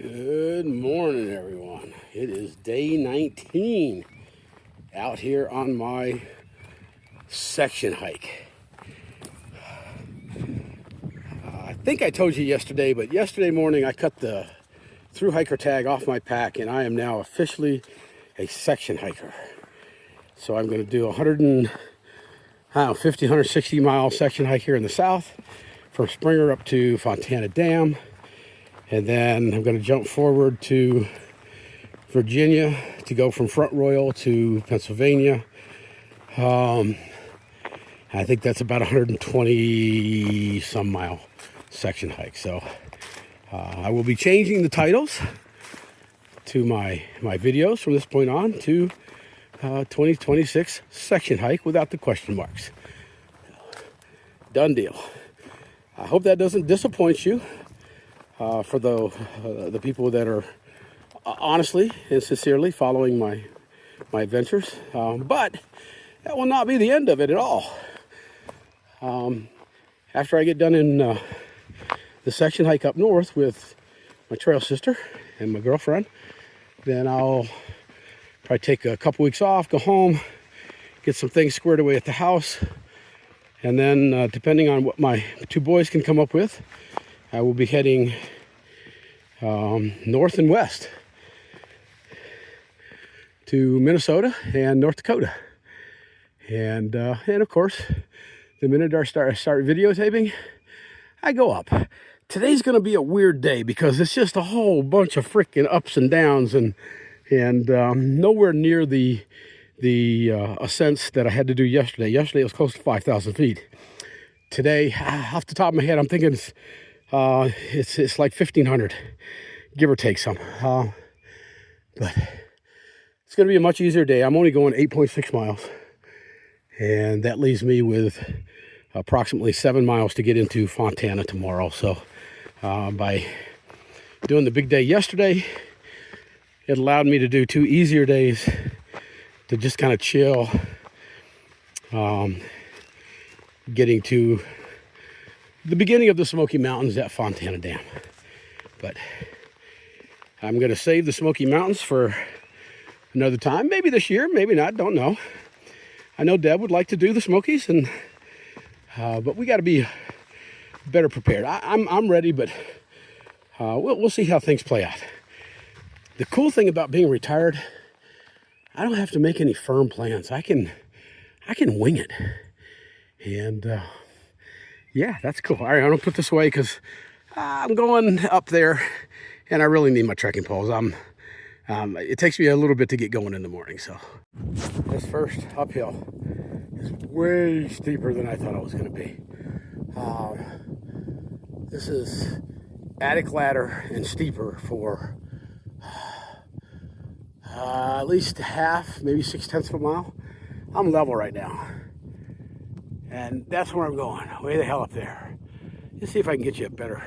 Good morning, everyone. It is day 19 out here on my section hike. I think I told you yesterday, but yesterday morning I cut the through hiker tag off my pack and I am now officially a section hiker. So I'm going to do 160 mile section hike here in the south from Springer up to Fontana Dam. And then I'm going to jump forward to Virginia to go from Front Royal to Pennsylvania. I think that's about 120 some mile section hike. So I will be changing the titles to my videos from this point on to 2026 section hike without the question marks. Done deal. I hope that doesn't disappoint you. For the people that are honestly and sincerely following my adventures, but that will not be the end of it at all. After I get done in the section hike up north with my trail sister and my girlfriend, then I'll probably take a couple weeks off, go home, get some things squared away at the house, and then depending on what my two boys can come up with, I will be heading north and west to Minnesota and North Dakota. And of course, the minute I start videotaping, I go up. Today's going to be a weird day because it's just a whole bunch of freaking ups and downs and nowhere near the ascents that I had to do yesterday. Yesterday it was close to 5,000 feet. Today, off the top of my head, I'm thinking it's like 1,500, give or take some. But it's going to be a much easier day. I'm only going 8.6 miles, and that leaves me with approximately 7 miles to get into Fontana tomorrow. So by doing the big day yesterday, it allowed me to do 2 easier days to just kind of chill, getting to the beginning of the Smoky Mountains at Fontana Dam. But I'm going to save the Smoky Mountains for another time. Maybe this year, maybe not, don't know. I know Deb would like to do the Smokies, and but we got to be better prepared. I'm ready, but we'll see how things play out. The cool thing about being retired, I don't have to make any firm plans. I can wing it. And yeah, that's cool. All right, I'm gonna put this away because I'm going up there and I really need my trekking poles. It takes me a little bit to get going in the morning. So this first uphill is way steeper than I thought it was gonna be. This is attic ladder and steeper for at least half, maybe 6/10 of a mile. I'm level right now. And that's where I'm going, way the hell up there. Let's see if I can get you a better.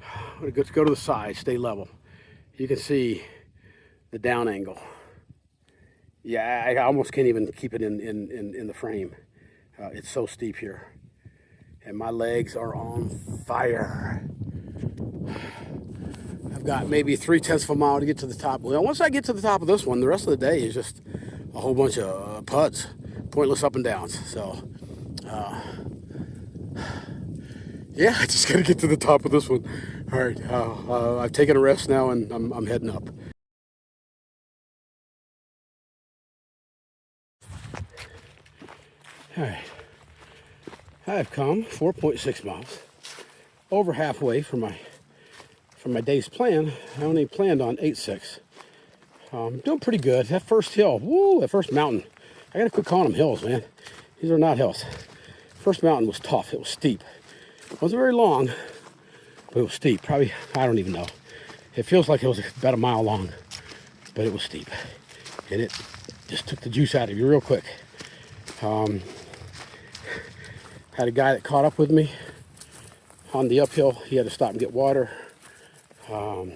I'm gonna go to the side, stay level. You can see the down angle. Yeah, I almost can't even keep it in the frame. It's so steep here. And my legs are on fire. I've got maybe 3/10 of a mile to get to the top. Well, once I get to the top of this one, the rest of the day is just a whole bunch of puds, pointless up and downs. So. Yeah, I just gotta get to the top of this one. All right, I've taken a rest now and I'm heading up. All right, I've come 4.6 miles, over halfway from my day's plan. I only planned on 8.6. Doing pretty good. That first hill, woo, that first mountain. I gotta quit calling them hills, man. These are not hills. First mountain was tough. It was steep. It wasn't very long, but it was steep. Probably, I don't even know. It feels like it was about a mile long, but it was steep. And it just took the juice out of you real quick. Had a guy that caught up with me on the uphill. He had to stop and get water. I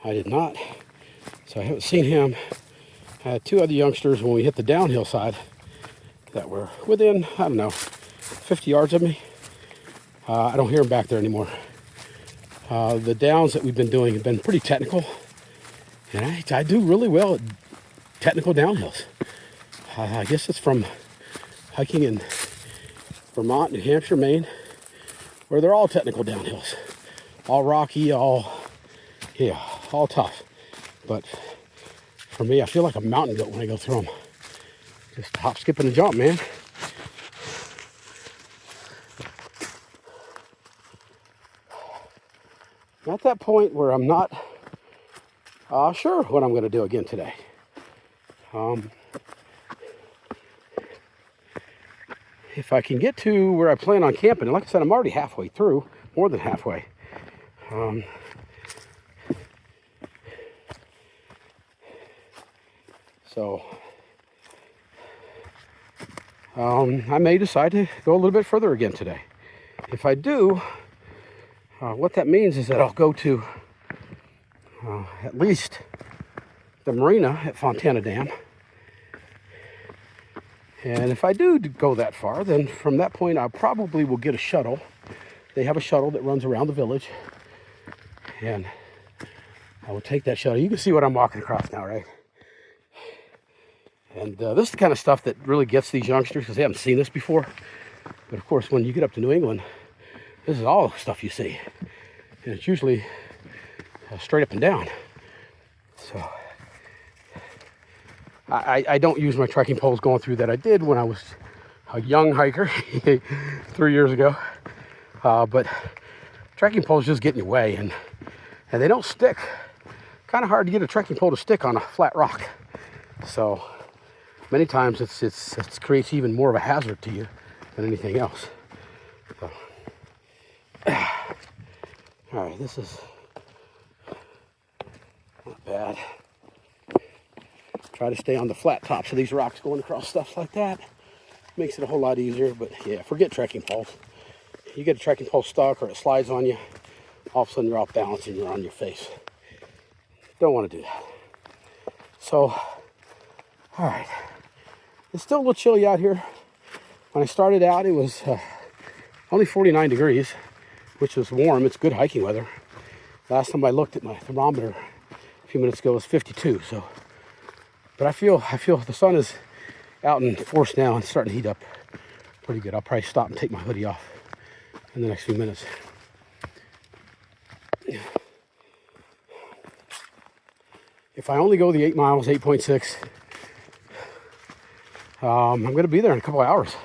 did not, so I haven't seen him. I had 2 other youngsters when we hit the downhill side that were within, I don't know, 50 yards of me. I don't hear them back there anymore. The downs that we've been doing have been pretty technical, and I do really well at technical downhills. I guess it's from hiking in Vermont, New Hampshire, Maine, where they're all technical downhills. All rocky, all tough. But for me, I feel like a mountain goat when I go through them. Just hop, skip, and a jump, man. I'm at that point where I'm not sure what I'm going to do again today. If I can get to where I plan on camping, and like I said, I'm already halfway through, more than halfway. So I may decide to go a little bit further again today. If I do, what that means is that I'll go to at least the Marina at Fontana Dam. And if I do go that far, then from that point I probably will get a shuttle. They have a shuttle that runs around the village. And I will take that shuttle. You can see what I'm walking across now, right? And this is the kind of stuff that really gets these youngsters because they haven't seen this before. But of course, when you get up to New England, this is all the stuff you see. And it's usually straight up and down. So I don't use my trekking poles going through that. I did when I was a young hiker 3 years ago. But trekking poles just get in your way and they don't stick. Kind of hard to get a trekking pole to stick on a flat rock. So many times it creates even more of a hazard to you than anything else. So, all right, this is not bad. Try to stay on the flat tops of these rocks going across stuff like that. Makes it a whole lot easier, but yeah, forget trekking poles. You get a trekking pole stuck or it slides on you, all of a sudden you're off balance and you're on your face. Don't want to do that. So, all right. It's still a little chilly out here. When I started out, it was only 49 degrees, which was warm. It's good hiking weather. Last time I looked at my thermometer a few minutes ago, it was 52. So, but I feel the sun is out in force now and starting to heat up pretty good. I'll probably stop and take my hoodie off in the next few minutes. If I only go the 8 miles, 8.6, I'm going to be there in a couple of hours.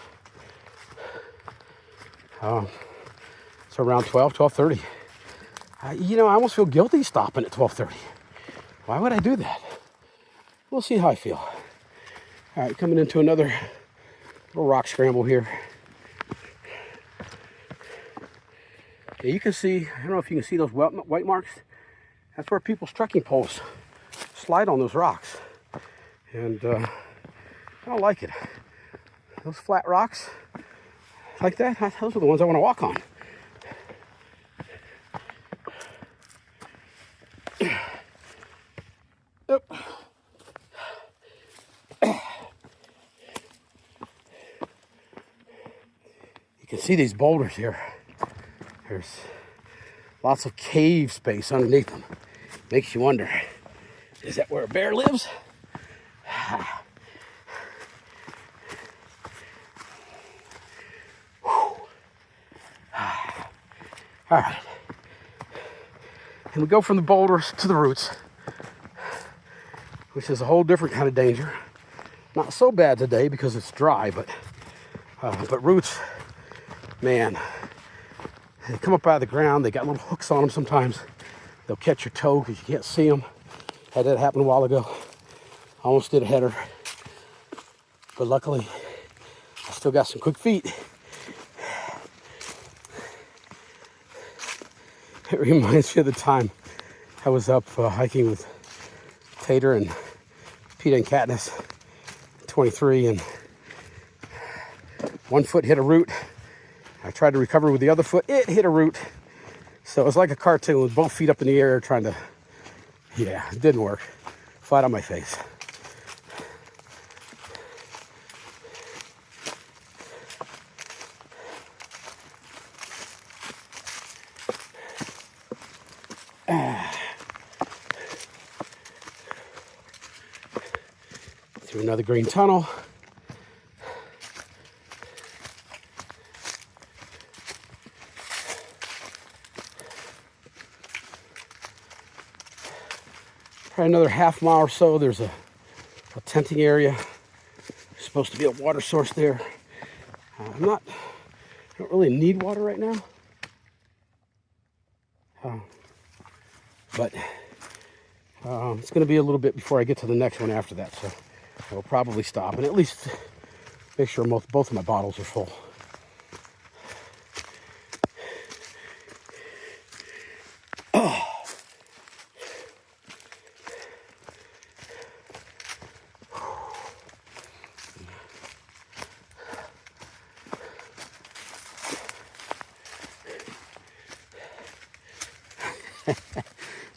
It's around 12:30. I almost feel guilty stopping at 12:30. Why would I do that? We'll see how I feel. All right, coming into another little rock scramble here. Yeah, you can see, I don't know if you can see those white marks. That's where people's trekking poles slide on those rocks. And I don't like it. Those flat rocks like that, those are the ones I want to walk on. Yep. You can see these boulders here. There's lots of cave space underneath them. Makes you wonder, is that where a bear lives? All right. And we go from the boulders to the roots, which is a whole different kind of danger. Not so bad today because it's dry, but roots, man, they come up out of the ground. They got little hooks on them sometimes. They'll catch your toe because you can't see them. Had that happen a while ago. Almost did a header, but luckily I still got some quick feet. It reminds me of the time I was up hiking with Tater and Pete and Katniss, 23, and one foot hit a root. I tried to recover with the other foot. It hit a root. So it was like a cartoon with both feet up in the air trying to, yeah, it didn't work. Flat on my face. Another green tunnel. Probably another half mile or so, there's a tenting area. There's supposed to be a water source there. I don't really need water right now. But it's going to be a little bit before I get to the next one after that. So I will probably stop and at least make sure both of my bottles are full.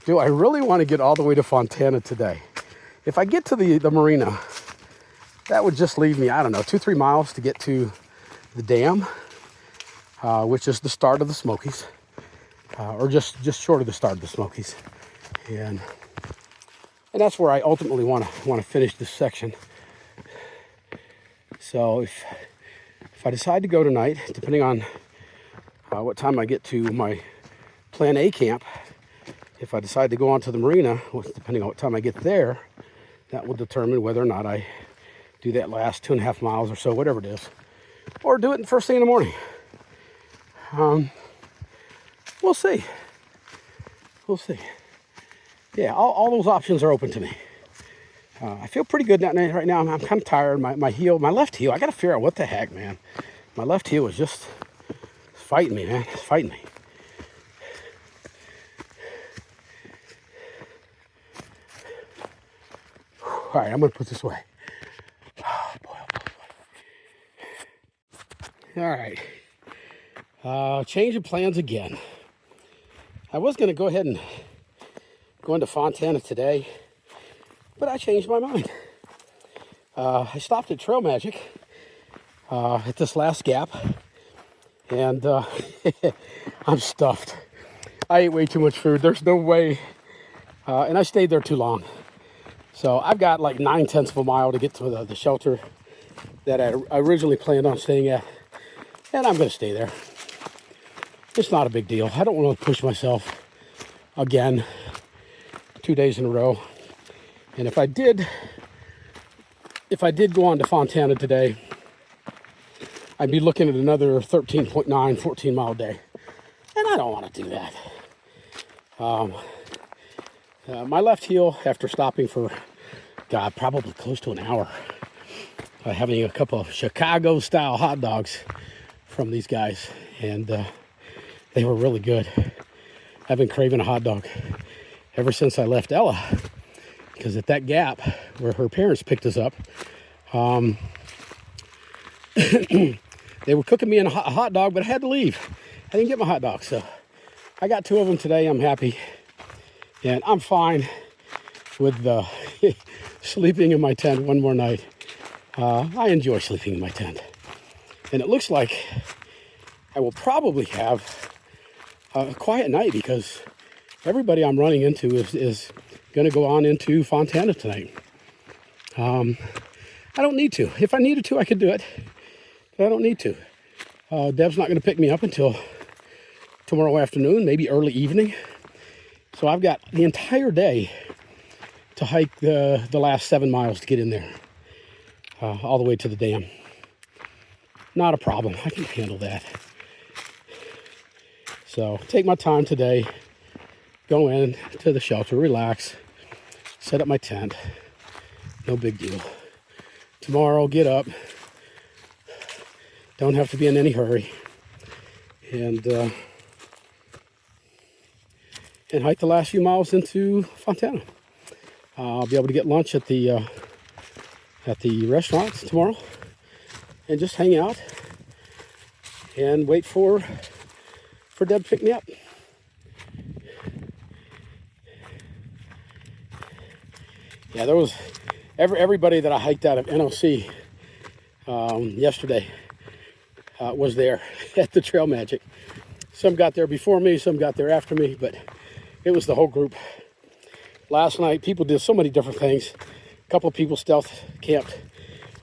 Do I really want to get all the way to Fontana today? If I get to the Marina, that would just leave me, I don't know, 2-3 miles to get to the dam, which is the start of the Smokies, or just short of the start of the Smokies. And that's where I ultimately want to finish this section. So if I decide to go tonight, depending on what time I get to my Plan A camp, if I decide to go on to the Marina, depending on what time I get there, that will determine whether or not I do that last 2.5 miles or so, whatever it is, or do it first thing in the morning. We'll see. We'll see. Yeah, all those options are open to me. I feel pretty good right now. I'm kind of tired. My left heel, I got to figure out what the heck, man. My left heel is just fighting me, man. It's fighting me. All right, I'm going to put this away. Oh, boy, All right. Change of plans again. I was going to go ahead and go into Fontana today, but I changed my mind. I stopped at Trail Magic at this last gap, and I'm stuffed. I ate way too much food. There's no way. And I stayed there too long. So I've got like 9/10 of a mile to get to the shelter that I originally planned on staying at. And I'm going to stay there. It's not a big deal. I don't want to push myself again 2 days in a row. And if I did go on to Fontana today, I'd be looking at another 13.9, 14 mile day. And I don't want to do that. My left heel, after stopping for, God, probably close to an hour, having a couple of Chicago-style hot dogs from these guys, and they were really good. I've been craving a hot dog ever since I left Ella, because at that gap where her parents picked us up, they were cooking me a hot dog, but I had to leave. I didn't get my hot dog, so I got 2 of them today. I'm happy. And I'm fine with sleeping in my tent one more night. I enjoy sleeping in my tent. And it looks like I will probably have a quiet night, because everybody I'm running into is going to go on into Fontana tonight. I don't need to. If I needed to, I could do it. But I don't need to. Deb's not going to pick me up until tomorrow afternoon, maybe early evening. So I've got the entire day to hike the last 7 miles to get in there, all the way to the dam. Not a problem. I can handle that. So take my time today, go in to the shelter, relax, set up my tent. No big deal. Tomorrow, get up. Don't have to be in any hurry. And hike the last few miles into Fontana. I'll be able to get lunch at the restaurant tomorrow, and just hang out and wait for Deb to pick me up. Yeah, there was everybody that I hiked out of NOC yesterday was there at the Trail Magic. Some got there before me, some got there after me, but it was the whole group. Last night, people did so many different things. A couple of people stealth camped.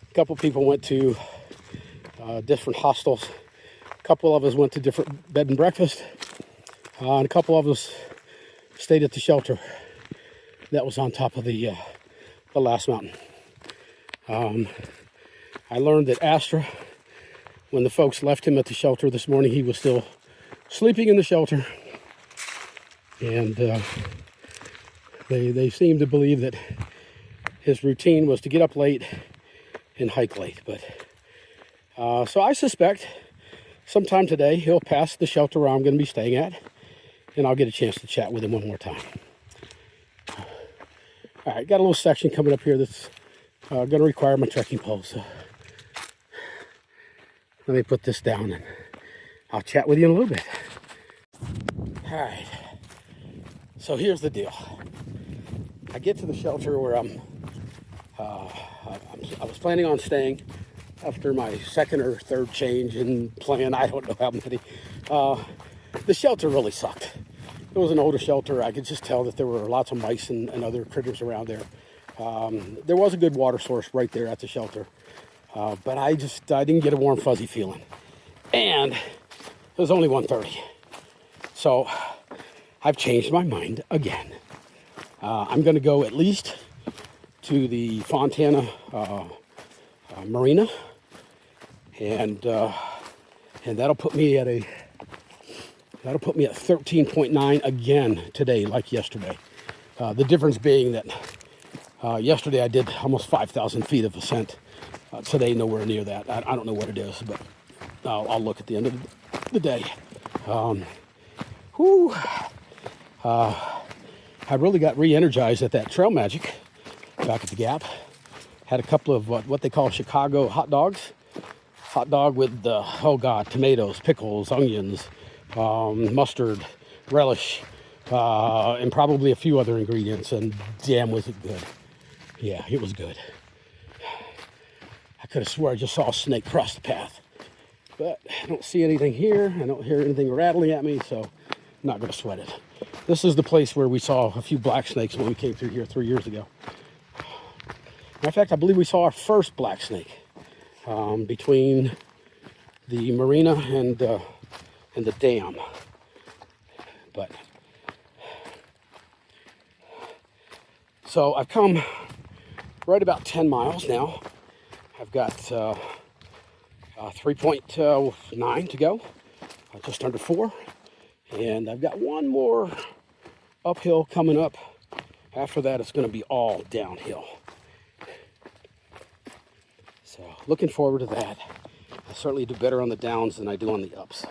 A couple of people went to different hostels. A couple of us went to different bed and breakfast. And a couple of us stayed at the shelter that was on top of the last mountain. I learned that Astra, when the folks left him at the shelter this morning, he was still sleeping in the shelter. And they seemed to believe that his routine was to get up late and hike late. But so I suspect sometime today he'll pass the shelter where I'm going to be staying at, and I'll get a chance to chat with him one more time. All right, got a little section coming up here that's going to require my trekking pole. So let me put this down and I'll chat with you in a little bit. All right, so here's the deal. I get to the shelter where I was planning on staying after my second or third change in plan. I don't know how many. The shelter really sucked. It was an older shelter. I could just tell that there were lots of mice and other critters around there. There was a good water source right there at the shelter. But I didn't get a warm, fuzzy feeling. And it was only 1:30. So I've changed my mind again. I'm going to go at least to the Fontana Marina. And that'll put me at 13.9 again today, like yesterday. The difference being that yesterday I did almost 5,000 feet of ascent. Today, nowhere near that. I don't know what it is, but I'll look at the end of the day. I really got re-energized at that Trail Magic back at the Gap. Had a couple of what they call Chicago hot dogs. Hot dog with tomatoes, pickles, onions, mustard, relish, and probably a few other ingredients. And damn, was it good. Yeah, it was good. I could have swore I just saw a snake cross the path. But I don't see anything here. I don't hear anything rattling at me, so I'm not going to sweat it. This is the place where we saw a few black snakes when we came through here 3 years ago. Matter of fact, I believe we saw our first black snake between the Marina and the dam. But so I've come right about 10 miles now. I've got 3.9 to go, just under 4. And I've got one more uphill coming up. After that, it's going to be all downhill. So looking forward to that. I certainly do better on the downs than I do on the ups,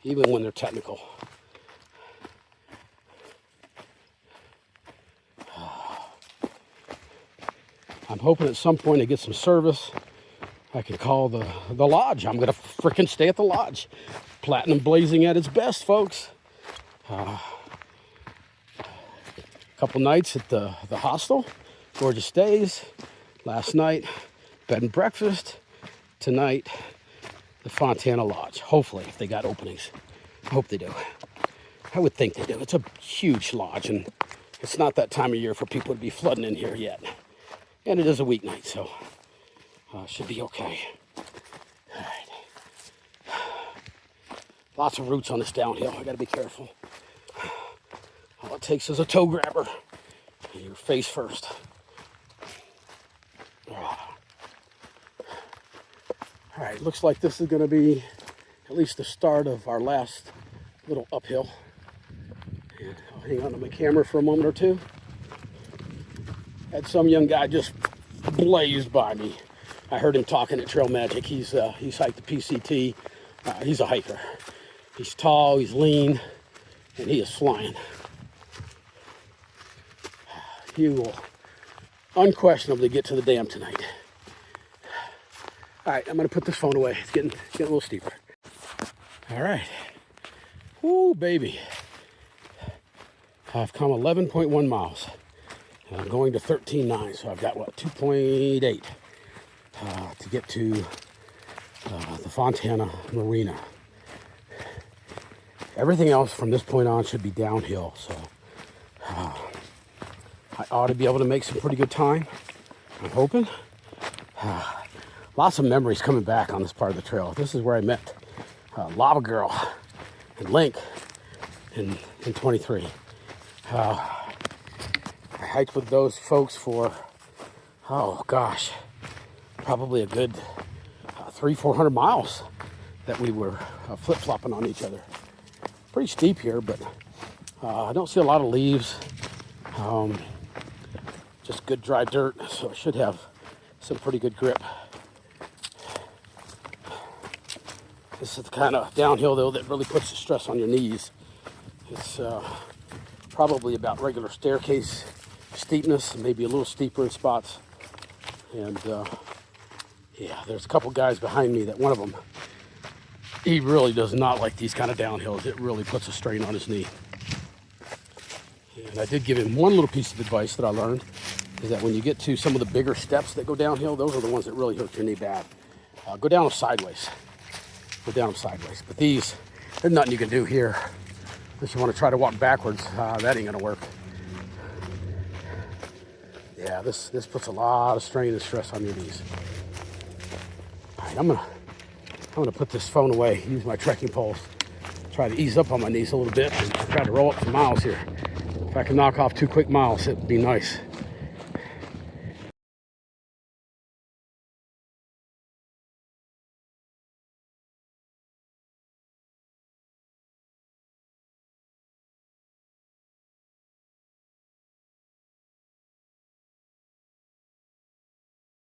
even when they're technical. I'm hoping at some point I get some service. I can call the lodge. I'm going to frickin' stay at the lodge. Platinum blazing at its best, folks. Couple nights at the hostel. Gorgeous days. Last night, bed and breakfast. Tonight, the Fontana Lodge. Hopefully, if they got openings. I hope they do. I would think they do. It's a huge lodge, and it's not that time of year for people to be flooding in here yet. And it is a weeknight, so should be okay. All right. Lots of roots on this downhill. I got to be careful. All it takes is a toe grabber. And your face first. All right, looks like this is going to be at least the start of our last little uphill. And I'll hang on to my camera for a moment or two. Had some young guy just blazed by me. I heard him talking at Trail Magic. He's hiked the PCT. He's a hiker. He's tall, he's lean, and he is flying. He will unquestionably get to the dam tonight. All right, I'm going to put this phone away. It's getting a little steeper. All right. Woo, baby. I've come 11.1 miles. And I'm going to 13.9, so I've got, 2.8 to get to the Fontana Marina. Everything else from this point on should be downhill, so I ought to be able to make some pretty good time. I'm hoping. Lots of memories coming back on this part of the trail. This is where I met Lava Girl and Link in 23. I hiked with those folks for, oh gosh, probably a good 300-400 miles that we were flip-flopping on each other. Pretty steep here, but I don't see a lot of leaves. Just good dry dirt, so it should have some pretty good grip. This is the kind of downhill, though, that really puts the stress on your knees. It's probably about regular staircase steepness, maybe a little steeper in spots. And yeah, there's a couple guys behind me that one of them, he really does not like these kind of downhills. It really puts a strain on his knee. And I did give him one little piece of advice that I learned, is that when you get to some of the bigger steps that go downhill, those are the ones that really hurt your knee bad. Go down them sideways. Go down them sideways. But these, there's nothing you can do here. Unless you want to try to walk backwards, that ain't gonna work. Yeah, this puts a lot of strain and stress on your knees. All right, I'm gonna put this phone away, use my trekking poles, try to ease up on my knees a little bit, and try to roll up some miles here. If I can knock off 2 quick miles, it'd be nice.